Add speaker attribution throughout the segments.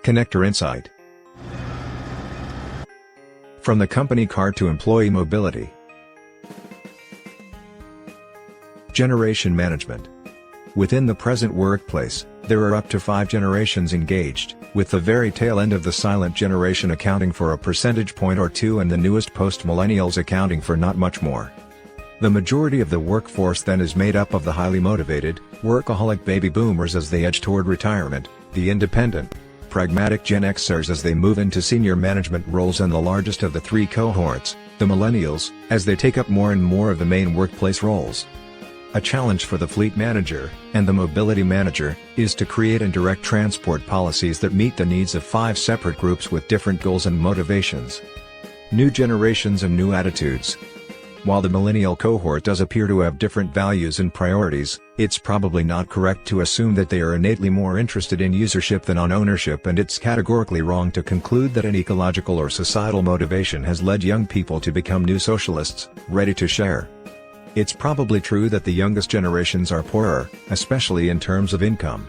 Speaker 1: Connector Insight. From the company car to employee mobility. Generation management. Within the present workplace, there are up to 5 generations engaged, with the very tail end of the silent generation accounting for a percentage point or two and the newest post-millennials accounting for not much more. The majority of the workforce then is made up of the highly motivated, workaholic baby boomers as they edge toward retirement, the independent, pragmatic Gen Xers as they move into senior management roles, and the largest of the 3 cohorts, the millennials, as they take up more and more of the main workplace roles. A challenge for the fleet manager, and the mobility manager, is to create and direct transport policies that meet the needs of 5 separate groups with different goals and motivations. New generations and new attitudes. While the millennial cohort does appear to have different values and priorities, it's probably not correct to assume that they are innately more interested in usership than on ownership, and it's categorically wrong to conclude that an ecological or societal motivation has led young people to become new socialists, ready to share. It's probably true that the youngest generations are poorer, especially in terms of income.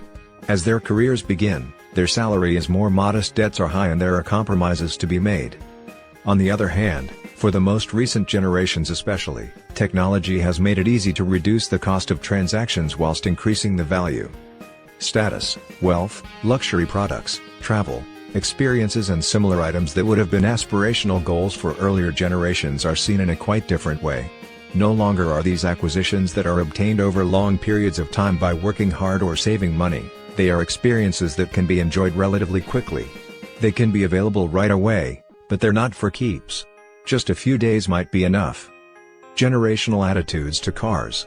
Speaker 1: As their careers begin, their salary is more modest, debts are high, and there are compromises to be made. On the other hand, for the most recent generations especially, technology has made it easy to reduce the cost of transactions whilst increasing the value. Status, wealth, luxury products, travel, experiences and similar items that would have been aspirational goals for earlier generations are seen in a quite different way. No longer are these acquisitions that are obtained over long periods of time by working hard or saving money, they are experiences that can be enjoyed relatively quickly. They can be available right away, but they're not for keeps. Just a few days might be enough. Generational attitudes to cars.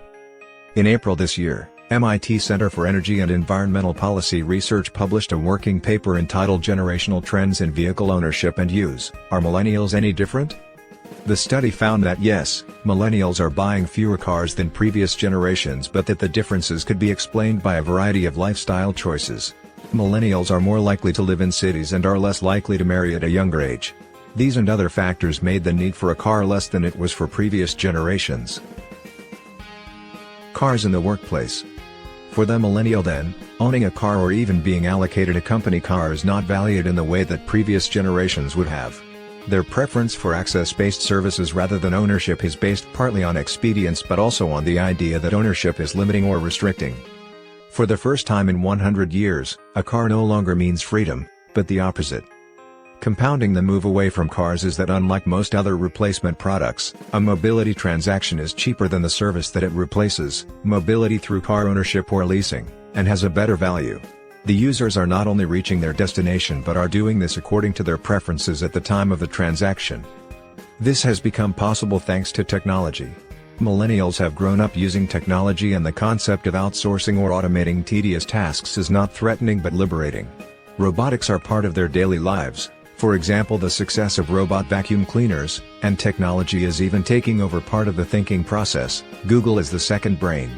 Speaker 1: In April this year, MIT Center for Energy and Environmental Policy Research published a working paper entitled Generational Trends in Vehicle Ownership and Use. Are Millennials any different? The study found that yes, millennials are buying fewer cars than previous generations, but that the differences could be explained by a variety of lifestyle choices. Millennials are more likely to live in cities and are less likely to marry at a younger age. These and other factors made the need for a car less than it was for previous generations. Cars in the workplace. For the millennial then, owning a car or even being allocated a company car is not valued in the way that previous generations would have. Their preference for access-based services rather than ownership is based partly on expedience but also on the idea that ownership is limiting or restricting. For the first time in 100 years, a car no longer means freedom, but the opposite. Compounding the move away from cars is that unlike most other replacement products, a mobility transaction is cheaper than the service that it replaces, mobility through car ownership or leasing, and has a better value. The users are not only reaching their destination but are doing this according to their preferences at the time of the transaction. This has become possible thanks to technology. Millennials have grown up using technology, and the concept of outsourcing or automating tedious tasks is not threatening but liberating. Robotics are part of their daily lives. For example, the success of robot vacuum cleaners, and technology is even taking over part of the thinking process. Google is the second brain.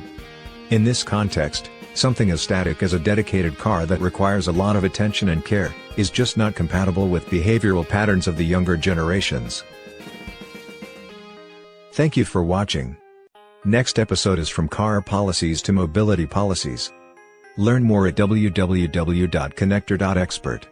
Speaker 1: In this context, something as static as a dedicated car that requires a lot of attention and care, is just not compatible with behavioral patterns of the younger generations. Thank you for watching. Next episode is From Car Policies to Mobility Policies. Learn more at www.connector.expert.